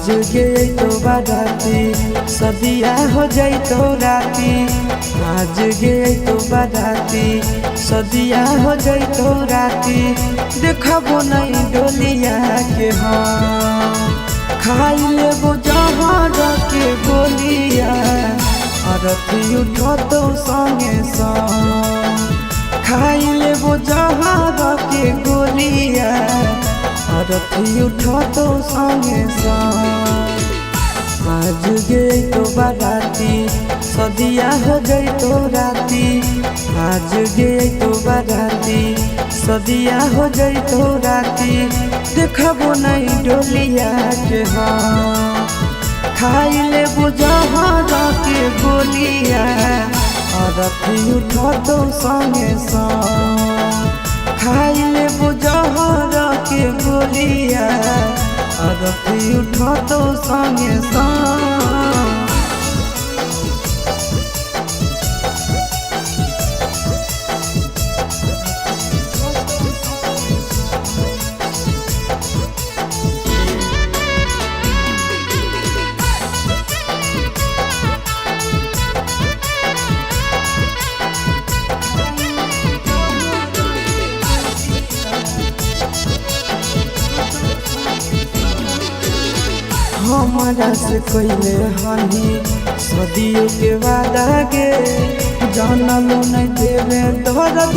आज गए तो बाराती सदिया हो जाई तो राती। आज गए तो बाराती सदिया हो जाई तो राती। देखबो नहीं डोलिया के हम खाई लेबो जहर के गोलिया। अरथी उठो तो संगे संग खाई लेबो जहर के गोलिया। अरथी उठो तो संगे संग आज गए तो बाराती सदिया हो गई तो राती। आज गए तो बाराती सदिया हो गई तो राती। देखबो नहीं डोलिया के हम खाई लेबो जहर के गोलिया। अरथी उठो तो संगे संग खाई लेबो जहर के गोलिया। अरथी उठो तो संगे संग हमारा से कोइले हनी सदियों के वादा गे। जानलो नहीं देवे दर्द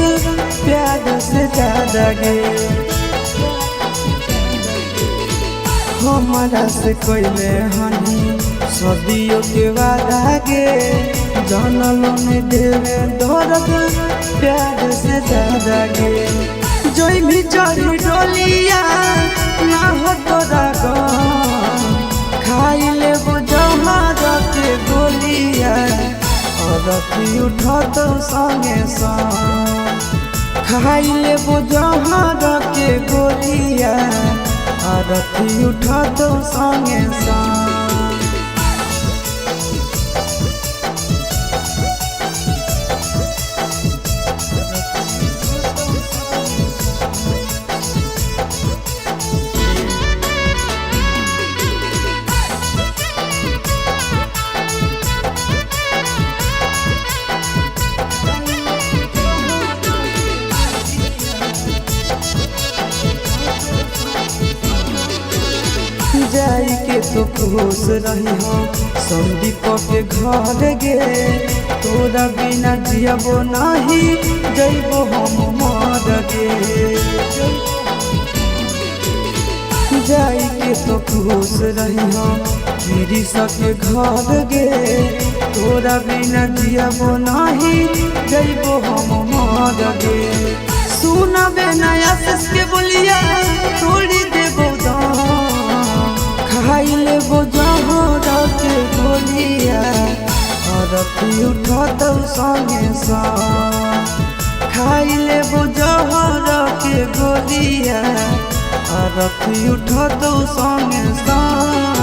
प्यार से ज्यादा गे। हमारा से कोइले हनी सदियों के वादा गे। जानलो नहीं देवे दर्द प्यार से ज्यादा गे। जोई भी चढ़ी डोलिया ना हो तोरा गम खाई लेबो जहर के गोलिया। अरथी उठो तो संगे संग खाई लेबो जहर के गोलिया। अरथी उठो तो संगे संग जाई के तो खुश रही हो संदीप के घर गे। तोरा बिना जियबो नहीं जइबो हम मर गे। जाई के तो खुश रही हो गिरी सके घर गे। तोरा बिना जियबो नहीं जइबो हम मर गे। सुनबे नया सस के बोलिया थोड़ी देबो खाई लेबो जहर के गोलिया। अरथी उठो तो संगे संग खाई लेबो जहर के गोलिया। अरथी उठो तो संगे संग